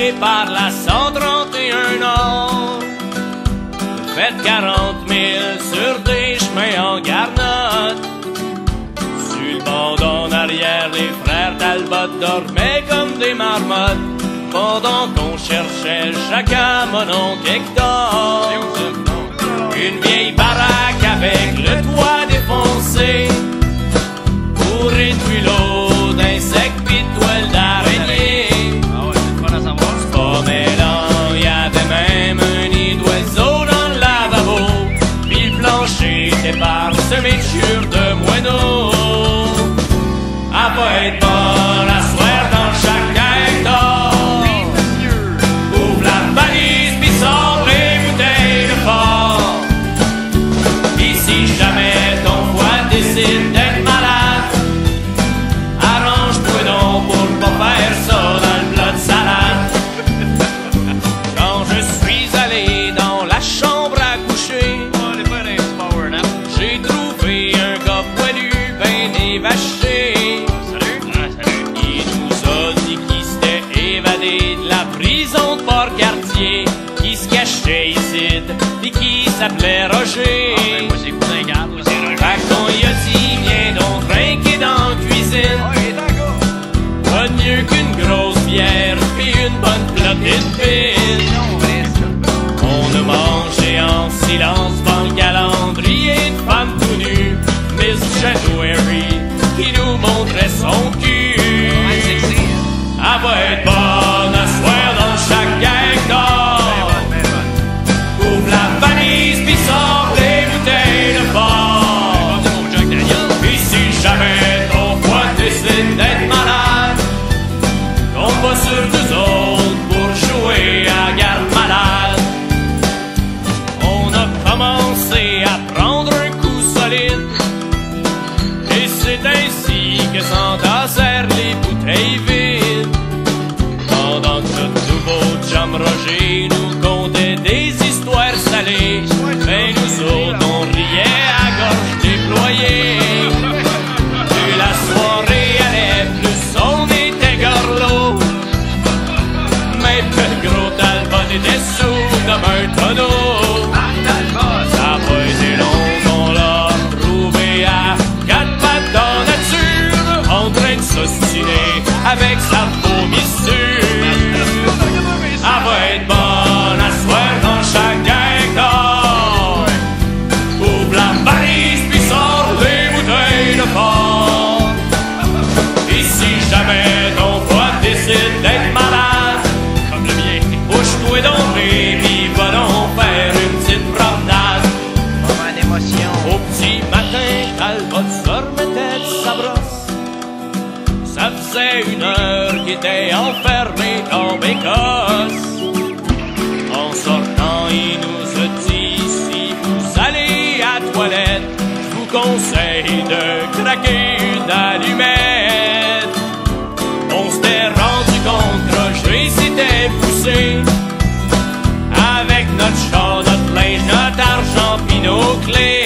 passé par la 131 Nord. Faites 40 000 sur des chemins en garnotte. Sur le bord en arrière, les frères Talbot dormaient comme des marmottes, pendant qu'on cherchait chacun mon oncle Hector. Une vieille baraque avec le toit défoncé, bourré de bulots, d'insectes pis de toiles d'araignée. C'est pas mêlant, y'avait même un nid d'oiseau dans le lavabo, pis le plancher était parsemé de chure de moineaux. À pas être bonne à soir dans chaque Hector. Ouvre la valise pis sors les bouteilles de fort. Pis si jamais ton foie décide d'être malade, arrange-toi donc pour pas faire ça dans le plat de salade. Quand je suis allé dans la chambre à coucher, j'ai trouvé un gars poilu ben évaché. Il nous a dit qu'il s'était évadé de la prison de Port-Cartier, qui se cachait ici pis qui s'appelait Roger. Fait qu'on y a dit viens donc trinquer dans la cuisine. Pas de mieux qu'une grosse bière pis une bonne plotée de pile. On a mangé en silence dans le calendrier de femmes tout nues, Miss January qui nous montrait son cul. Elle va être bonne à soir dans chaque Hector. Ouvre la valise pis sors les bouteilles de fort. Pis si jamais ton foie décide d'être malade, tombe pas sur nous autres pour jouer à garde malade. On a commencé à prendre un coup solide, et c'est ainsi que s'entassèrent les bouteilles vides. Pendant que notre nouveau chum Roger nous contait des histoires salées, ben nous autres on riait à gorge déployée. Plus la soirée allait, plus on était gorlots. Même que le gros Talbot était sous comme un tonneau. Ça a pas été long qu'on l'a trouvé à quatre pattes dans la nature, en train de s'ostiner avec sa vomissure. Elle va être bonne à soir dans chaque Hector. Ouvre la valise pis sors les bouteilles de fort. Et si jamais ton foie décide d'être malade, comme le mien, bouge-toi donc pis va donc faire une petite promenade. Au petit matin, Talbot se remettait de sa brosse. Ça faisait 1 heure qu'il était enfermé dans Bécosse. En sortant, il nous a dit si vous allez à la toilette, je vous conseille de craquer une allumette. On s'était rendu compte que Roger s'était poussé avec notre char, notre linge, notre argent pis nos clés.